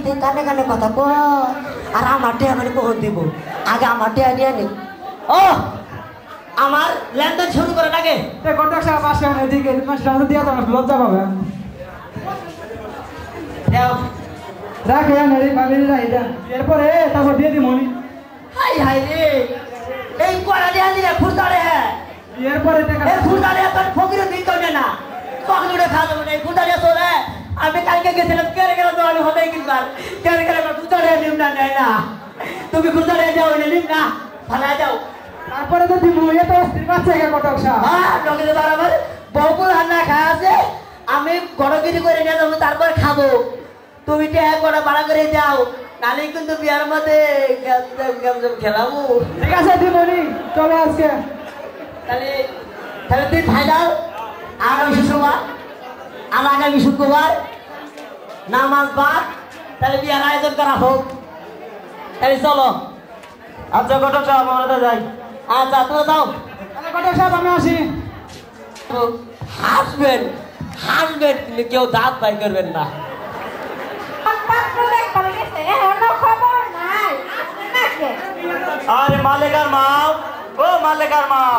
তুই কানে কানে কথা কর আর আমার টেয়া মানে কখন দিব আগে আমার টেয়া নিয়ে নে ও আমার লেনদেন শুরু করার আগে কন্ট্রাক্ট সাহেব আসেন এদিকে মাস্টার দিয়া তো লজ্জা পাবে রাখে এই ফামিলি রাই দেন এরপরে তারপর দিয়ে দি মনি হাই হাই রে এই কোড়া দিয়া দিলে ফুটারে হ্যাঁ এরপরে টাকা এই ফুটারে তো ফকির দিন করে না পকড়ে খাওয়া যাবে না এই ফুটারে চলে আমি কালকে গেছিলাম কেরে গেলে তো আমি হবে কিনবার কেরে গেলে ফুটারে নিম না নেয় না তুমি ফুটারে যাও না নিম না ভালো যাও তারপরে তো দিমু এটা অস্থির বাচ্চা কে কন্ট্রাক্ট সাহেব হ্যাঁ নগদে বরাবর বহুকুল রান্না খাওয়া আছে আমি গড়গিরি করে নিয়ে যাবো তারপর খাবো তুমি টেয়া করে ভাড়া করে যাও নালে কিন্তু বিয়ার মধ্যে খেলাবো ঠিক আছে দিমনি চলো আজকে তাহলে তাহলে তুই ফাইনাল আগামী শুক্রবার আর আগামী শুক্রবার নামাজ বাদ তাহলে বিয়ার আয়োজন করা হোক তাহলে চলো আচ্ছা কন্ট্রাক্ট সাহেব আমরা যাই আচ্ছা তোমরা যাও তাহলে কন্ট্রাক্ট সাহেব আমি আসি হাসবেন হাসবেন কিন্তু কেউ দাঁত বাই করবেন না আরে মালিকার মাও ও মালিকার মাও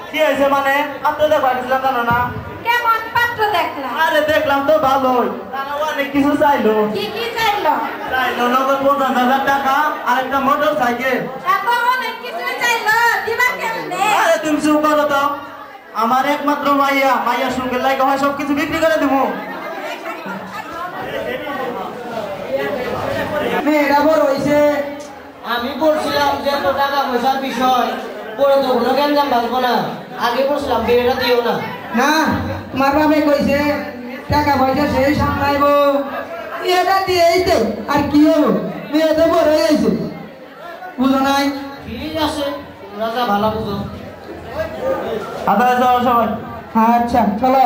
কি হয়েছে মানে আপনি দেখাইছিলাম জানো না কেমন পাত্র দেখলাম আরে দেখলাম তো ভালোই তারা অনেক কিছু চাইলো কি কি চাইলো চাইলো নগদ 50,000 টাকা আর একটা মোটর সাইকেল তারপর অনেক কিছু চাইলো দিবা কেমনে আরে তুমি চুপ করো তো আমার একমাত্র মাইয়া সুখের লাগে হয় সবকিছু বিক্রি করে দেবো মেয়েরা বড় হয়েছে আমি বলছিলাম যে এত টাকা পয়সার বিষয় পরে তো কোনো গ্যাঞ্জাম ভাববো না আগে বলছিলাম বিয়েটা দিও না না তোমার বাবা কইছে টাকা পয়সা সেই সামলাইব এটা দিয়েই তো আর কি হবো মেয়ে তো বড় হয়ে গেছে বুঝো নাই ঠিক আছে তোমরা যা ভালো বুঝো আচ্ছা সবাই আচ্ছা চলো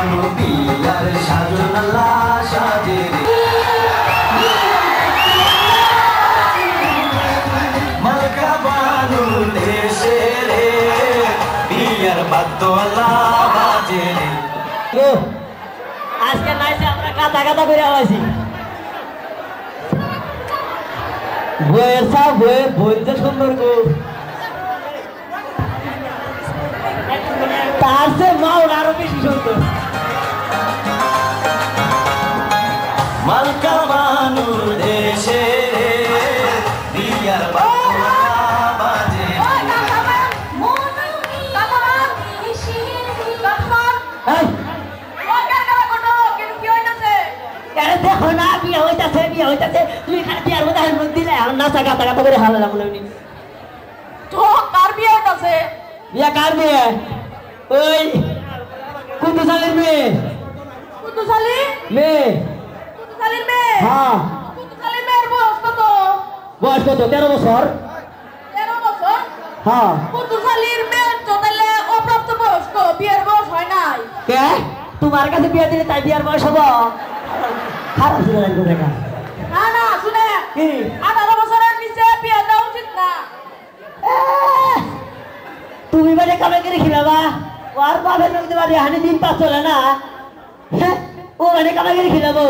বানু বিয়ার সাজনালা সাজে মালকা বানু দেশে রে বিয়ার বাদ্যলা বাজে রে আজকে নাইছে আমরা কাটা কাটা করে আছি বইয়ের সব বইয়ের বইতে সুন্দর গো তার সে মাউল আরো বেশি সুন্দর মালকা বানু দেশে রে বিয়ার বাদ্যলা বাজে দেখো না বিয়ে হইতাছে তুমি খালি বিয়ার মধ্যে হাত দিলে এখন নাচা গাতা গাতা করে হালা বলে তো কার বিয়ে হইতাছে বিয়া কার বিয়ে ওই কুতুসালির মেয়ে কুতুসালি মেয়ে কুতুসালির মেয়ে হ্যাঁ কুতুসালির মেয়ের বয়স কত বয়স কত 13 বছর 13 বছর হ্যাঁ কুতুসালির মেয়ের তো তাহলে অপ্রাপ্ত বয়স্ক বিয়ের বয়স হয় নাই কে তোমার কাছে বিয়ে দিলে তাই বিয়ার বয়স হবো খারাপ ছিল লাগবে দেখা না না শুনে কি 18 বছরের নিচে বিয়ে দেওয়া উচিত না তুমি মানে কামে করে খিলাবা ওর বাপের লোক তোমার হানি দিন পাস চলে না ও মানে কামে করে খিলাবো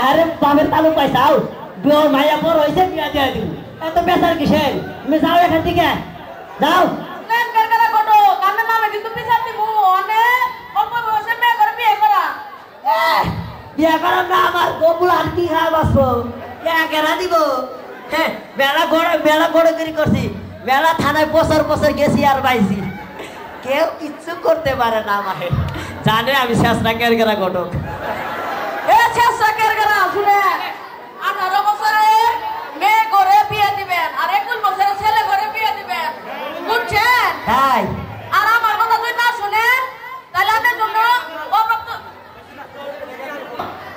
আরে বাপের তালুক পাইছাও বিয়ে মাইয়া পর হয়েছে বিয়া দিয়ে দিও এত বেচার কিসের তুমি যাও এখান থেকে যাও নেন কারকারা কটো কামে মামে কিন্তু পিছার দিমু অনেক অল্প বয়সে মেয়ে করে বিয়ে করা বিয়া করার না আমার গোকুল আর কি খাওয়া বাসবো কেনা দিব হ্যাঁ বেলা গড়ে করে করছি বেলা থানায় বছর গেছি আর পাইছি কেউ কিচ্ছু করতে পারে না আমাকে জানে আমি শেষরা কেরকেরা ঘটক এ ছেসা কারকারা শুনে 18 বছরে মেয়ে করে বিয়ে দিবেন আর 21 বছরে ছেলে করে বিয়ে দিবেন বুঝছেন তাই আর আমার কথা তুই না শুনে তাহলে আমি জন্য অপ্রাপ্ত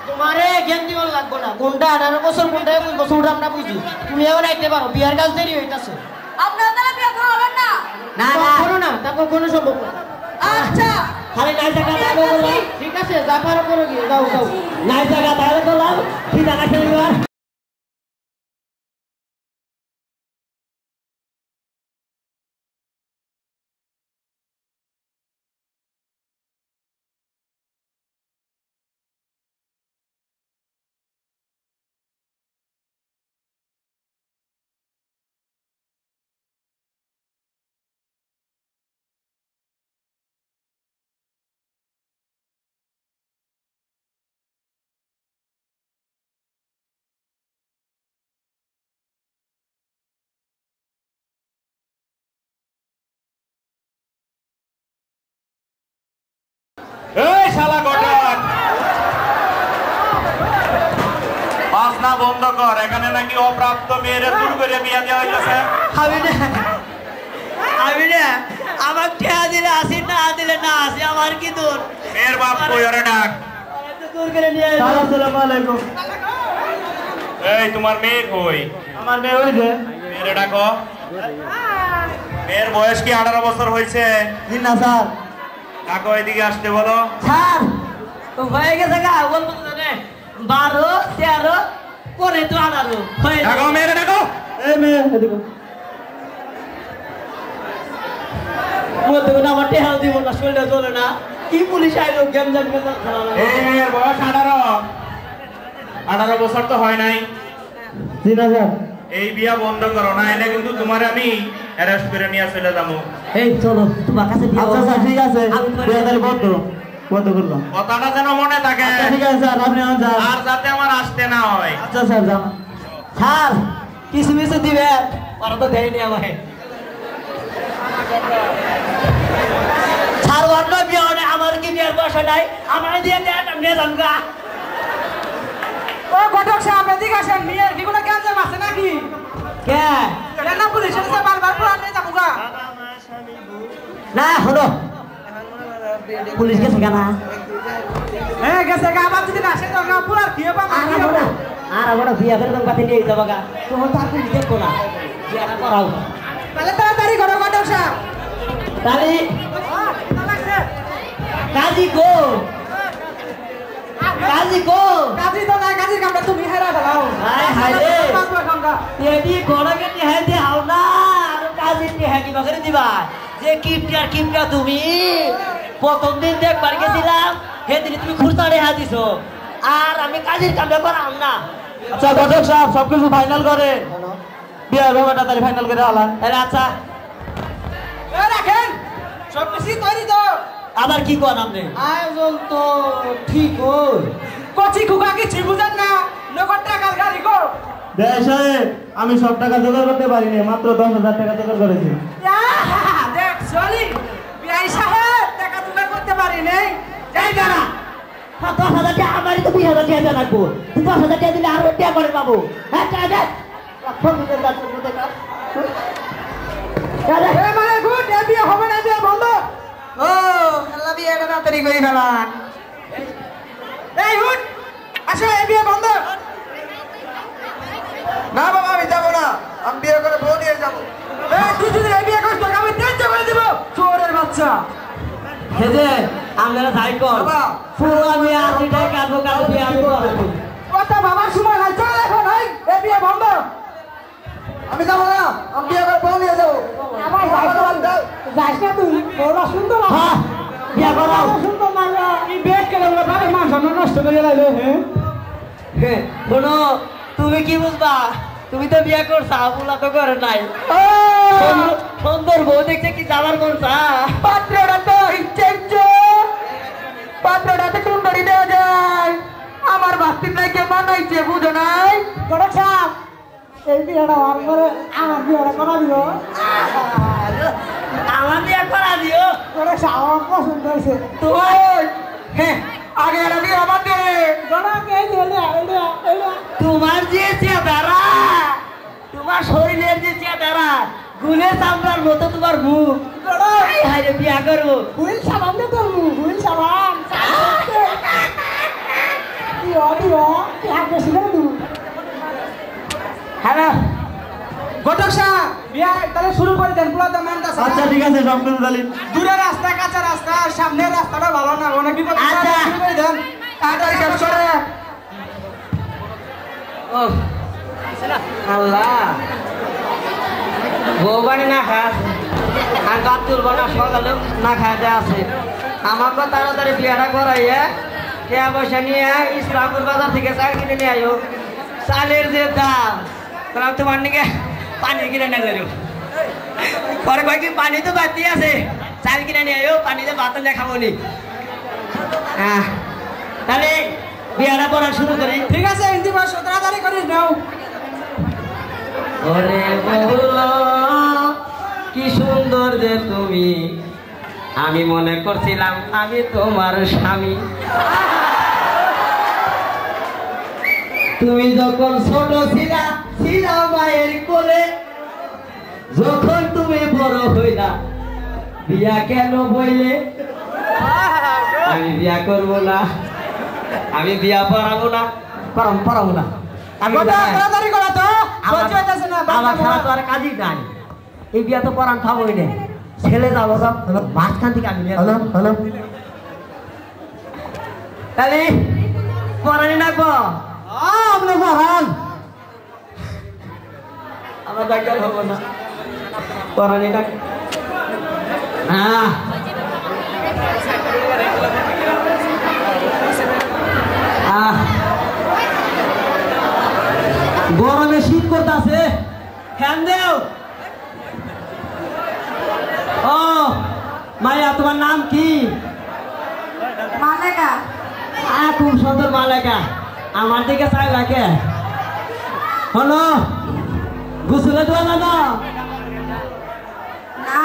তোমারে জ্ঞান দিবার লাগবো না কোনটা 18 বছর কোনটা 21 বছর ওটা আমরা বুঝি তুমি এবার আইতে পারো বিয়ার কাজ দেরি হইতাছে আপনারা তাহলে বিয়ে খাওয়াবেন না না না করো না তারপর কোনো সম্ভব না আচ্ছা খালি নাই জায়গা তাহলে বললাম ঠিক আছে যা পারো করো গিয়ে যাও নাই জায়গা তাহলে বললাম ঠিক আছে এবার এই শালা গটক বাসনা বন্ধ কর এখানে নাকি অপ্রাপ্ত মেয়ের দূর করে বিয়ে দেওয়া হইতেছে আমি না আমার ঠেয়া দিলে আসি না দিলে না আসি আমার কি দূর মেয়ের বাপ কই ওরে ডাক দূর করে নিয়ে আসসালামু আলাইকুম এই তোমার মেয়ে কই আমার মেয়ে ওই যে মেয়েরে ডাকো মেয়ের বয়স কি 18 বছর হয়েছে না স্যার ডাকো এদিকে আসতে বলো স্যার তো হয়ে গেছে গা বলবো তো জানে 12 13 পরে তো 18 হয়ে ডাকো মেয়েরে ডাকো এই মেয়ে এদিকে মধ্যে না আমার টেহা দিব না শরীরে চলে না কি পুলিশ আইলো গেম জাম খেলা এই মেয়ের বয়স 18 বছর তো হয় নাই জি না স্যার এই বিয়া বন্ধ করো না এলে কিন্তু তোমার আমি অ্যারেস্ট করে নিয়ে চলে যাবো এই চলো তোমার কাছে আচ্ছা স্যার ঠিক আছে বিয়ে তাহলে বন্ধ করলাম কথাটা যেন মনে থাকে আচ্ছা ঠিক আছে স্যার আপনি আন স্যার আর যাতে আমার আসতে না হয় আচ্ছা স্যার যান স্যার কিছু কিছু দিবে ওরা তো দেয়নি আমাকে স্যার অন্য বিয়ে হয় আমার কি বিয়ের বয়স নাই আমার দিয়ে দেন আমি জানগা ও ঘটক সাহেব এদিকে আসেন মেয়ের কি কোনো গ্যাঞ্জাম আছে নাকি কে না পুলিশের সাথে বারবার পুরান নিয়ে যাবো গা না হলো পুলিশ গেছে কেন হ্যাঁ গেছে গা আবার যদি না আসে তো গা পুরার কি হবে আর বড় বিয়া করে তোমার কাছে নিয়ে যাবো গা তোমার তো আর পুলিশ দেখবো না বিয়াটা করাও তাহলে তাড়াতাড়ি করো ঘটক সাহেব তাহলে কাজী গো কাজী কো কাজী তো নাই কাজীর কামটা তুমি হেরা ফেলাও হায় হায় রে পাঁচবার কামটা এডি গড়কে নিয়ে দে হাও না আর কাজী নিয়ে কি বাগরে দিবা যে কিপটা তুমি প্রথম দিন দেখবার গেছিলাম সেদিন তুমি খুরতাড়ে হাদিছো আর আমি কাজীর কামটা করাম না আচ্ছা ঘটক সাহেব সবকিছু ফাইনাল করে বিয়ার ব্যাপারটা তারি ফাইনাল করে আলান আরে আচ্ছা রাখেন সব কিছু তৈরি তো আবার কি কোন আপনি আয়োজন তো ঠিক হই কচি খুকা কিছু বুঝেন না নগদ টাকার গাড়ি গো দেয় সাহেব আমি সব টাকা জোগাড় করতে পারিনি মাত্র 10,000 টাকা জোগাড় করেছি দেখ চলি বিআই সাহেব টাকা জোগাড় করতে পারি নাই এই গানা 10,000 টাকা আমারই তো 20,000 টাকা দেওয়া লাগবো 10,000 টাকা দিলে আরো টাকা করে পাবো হ্যাঁ টাকা দে ফোন দিতে যাচ্ছে দেখা এ মানে গুড এ বিয়ে হবে না বিয়ে বন্ধ ও আল্লাহ বিয়েটা তাড়াতাড়ি করে ফেলান এই হুট আসো এ বিয়ে বন্ধ না বাবা আমি যাবো না আমি বিয়ে করে বউ নিয়ে যাবো এই তুই যদি এই বিয়ে করিস তোকে আমি টেনশন করে দিব চোরের বাচ্চা হেদে আমরা যাই কর বাবা। ফুল আমি আসি টাকা কাটবো কাটবো আমি করবো কথা বাবার সময় নাই চল এখন এই এ বিয়ে বন্ধ আমি যাবো না আমি বিয়ে করে বউ নিয়ে যাবো আমার যাইস না তুই বড় সুন্দর হ্যাঁ বিয়া করাও সুন্দর না এই বেড কেন বলে বাবার মান সম্মান নষ্ট করে লাইলো হ্যাঁ শোনো তুমি কি বুঝবা তুমি তো বিয়া করছা বুলা তো করে নাই সুন্দর বউ দেখছে কি যাবার করছা পাত্রটা তো ইচ্ছে পাত্রটা তো সুন্দরী দেওয়া যায় আমার বাস্তির নাই কে মানাইছে বুঝো নাই বড় সাপ এই বিয়েটা আমার করে আমার বিয়েটা করা দিল আমার বিয়া করা দিও বড় সাপ আমার পছন্দ হয়েছে তোমার হ্যাঁ আগে এটা বিয়ে আমার দে গড়াকে তোমার যে চেহারা তোমার শরীরের যে চেহারা গুলে চামড়ার মতো তোমার মুখ এই হাইরে বিয়া করবো হুইল সাবান দে তোর হুইল সাবান হ্যালো ঘটক সাহেব বিয়া তাহলে শুরু করে দেন পুরো মান তা আচ্ছা ঠিক আছে সব কিছু তালি দূরের রাস্তা কাঁচা রাস্তা সামনের রাস্তাটা ভালো না অনেক বিপদ আচ্ছা। শুরু করে দেন তাড়াতাড়ি শেষ করে ও আল্লাহ বৌবানি না খাস আর গাছ তুলব না সকালে না খাইতে আছে আমাকে তাড়াতাড়ি বিয়াটা করাইয়া টাকা পয়সা নিয়ে ইসলামপুর বাজার থেকে চাল কিনে নিয়ে আয়ো চালের যে দাম তাহলে তোমার নাকি পানি কিনে নিয়ে যাবো পরে কয়েকদিন পানি তো বাড়তি আছে চাল কিনে নিয়ে আয়ো পানিতে ভাত নিয়ে খাবো নি হ্যাঁ তাহলে বিয়াটা করা শুরু করি ঠিক আছে হিন্দি ভাষা 17 তারিখ করে নাও ওরে বলো কি সুন্দর যে তুমি আমি মনে করছিলাম আমি তোমার স্বামী তুমি যখন ছোট ছিলা মায়ের কোলে যখন তুমি বড় হইলা বিয়া কেন বইলে আমি বিয়া করব না আমি বিয়া পড়াবো না পড়াবো না আমি তাড়াতাড়ি করো তো সহ্য হইতাছে না আমার ছাড়া তো আর কাজই নাই এই বিয়া তো পড়ান খাবোই না ছেলে যাবো সব মাঝখান থেকে আমি হ্যালো হ্যালো তাহলে পড়ানি নাকবো আপনি পড়ান আমার ডাক্তার হবো না পড়ানি নাক হ্যাঁ গরমে শীত করতেছে ফ্যান দেও ও মাইয়া তোমার নাম কি মালেকা খুব সুন্দর মালেকা আমার দিকে চাই লাগে হলো গুসুলে দেওয়া না না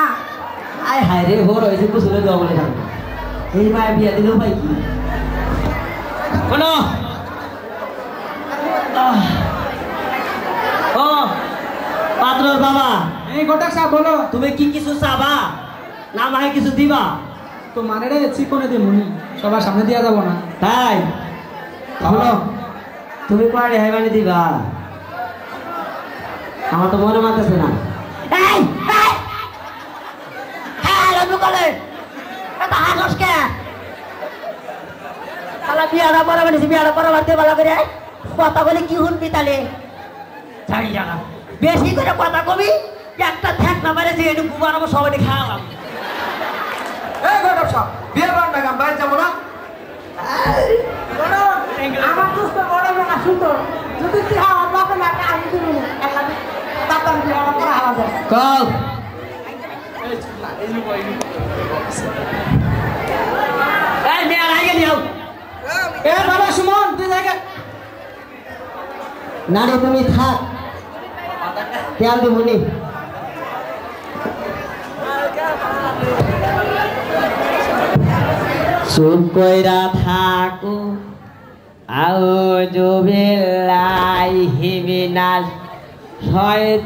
আয় হায় রে ভোর হয়েছে গুসুলে দেওয়া বলে জানো এই মায়া বিয়া দিলেও পাই কি হলো ও পাত্র বাবা এই ঘটক সাহেব বলো তুমি কি কিছু চাবা না মাকে কিছু দিবা তো মানে রে চিকনে দে মুনি সবার সামনে দিয়া যাব না তাই বলো তুমি কয় রেহাই বানি দিবা আমার তো মনে মানতেছে না এই রবি কলে এটা হাসস কে তাহলে বিয়াটা পড়া মানে বিয়াটা পড়া বাড়তে ভালো করে কথা বলে কি শুনবি তাহলে ছাড়ি জানা বেশি করে কথা কবি একটা ঠ্যাক না মারে যে একটু ঘুমানো সবাই খাওয়ালাম এই গডক সাহেব বিয়ে বান না বাইরে যাবো না আমার দোস্ত বড় না শুনতো যদি তুই আমার বাপে না আমি দিব না আল্লাহ বাবা বিয়ে করা হবে কল এই মেয়ে আগে নিও এ বাবা সুমন তুই জায়গা না রে তুমি থাক খেয়াল দিবনি চুপ কইরা থাকু আউযুবিল্লাহি মিনাশ শয়তানির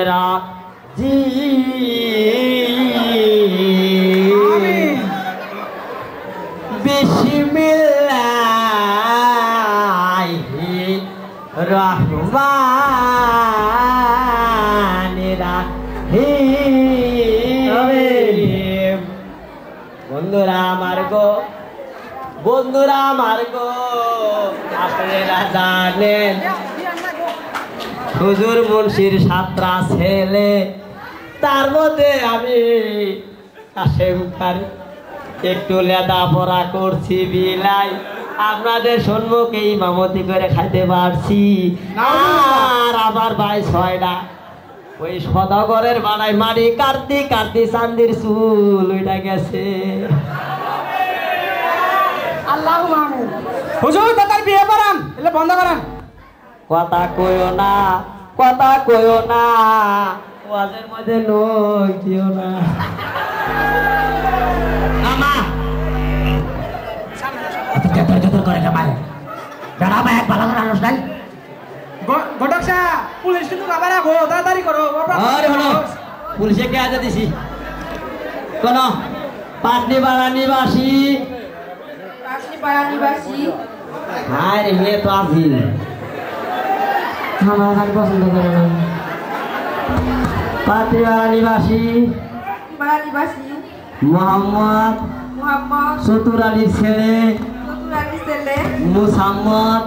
রাজিম বিসমিল্লাহির রহমানির রহিম বন্ধুরা আমার গো আপনারা জানেন হুজুর মুন্সির 7টা ছেলে তার মধ্যে আমি কাশেম কারি একটু লেখাপড়া করছি বিলাই আপনাদের সম্মুখে ইমামতি করে খাইতে পারছি আর আমার ভাই 6টা ওই সদাগরের বানাই মারি কাটতি চান্দির চুল ওইটা গেছে আল্লাহু আমিন হুজুর তার বিয়ে করান এলে বন্ধ করান কথা কইও না ওয়াজের মধ্যে নই দিও না আমা করে জামাই দাঁড়াবা এক ভালো করে আলোচ নাই গডক সাহেব পুলিশ কিন্তু বাবা রাখো তাড়াতাড়ি করো আরে হলো পুলিশে কে আজ দিছি কোন পাটনিপাড়া নিবাসী হায় রে মেয়ে তো আসি আমার গাড়ি পছন্দ করে না পাটনিপাড়া নিবাসী মোহাম্মদ চতুর আলীর ছেলে মুসাম্মদ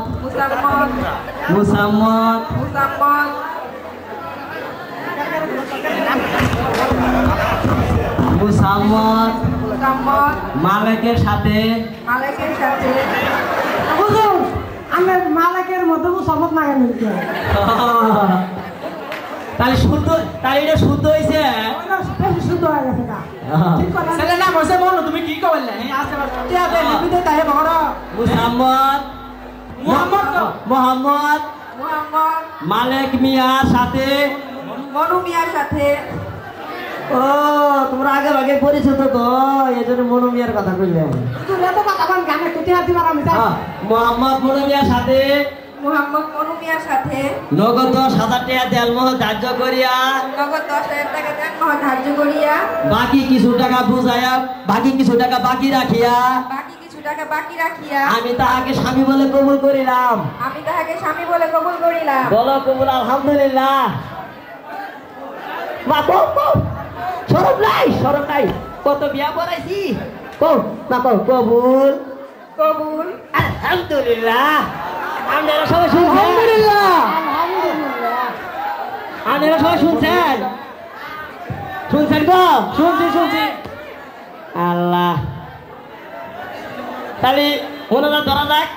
মালিকের সাথে হুজুর আমি মালিকের মধ্যে মুসাম্মদ না গেল তাহলে শুদ্ধ তাহলে এটা শুদ্ধ হয়েছে শুদ্ধ হয়ে গেছে না ঠিক কথা ছেলে নাম হইছে বলো তুমি কি কইলে আজকে টিয়া দে লিপিতে তাই বড় মোহাম্মদ মালিক মিয়ার সাথে ও তোমরা আগে পরিচিত তো এই জন্য মনু মিয়ার কথা কইলে তুই এত কথা বল গানে তুই হাতি মারা আমি মোহাম্মদ মনু মিয়ার সাথে নগদ 10,000 টাকা দেলমহ ধার্য করিয়া বাকি কিছু টাকা বুঝাইয়া বাকি কিছু টাকা বাকি রাখিয়া আমি তাহাকে স্বামী বলে কবুল করিলাম বলো কবুল আলহামদুলিল্লাহ মা শরম নাই কত বিয়া পড়াইছি কবুল আলহামদুলিল্লাহ আপনারা সবাই শুনছেন আপনারা সবাই শুনছেন গো শুনছি আল্লাহ তাহলে ওনারা ধরা যাক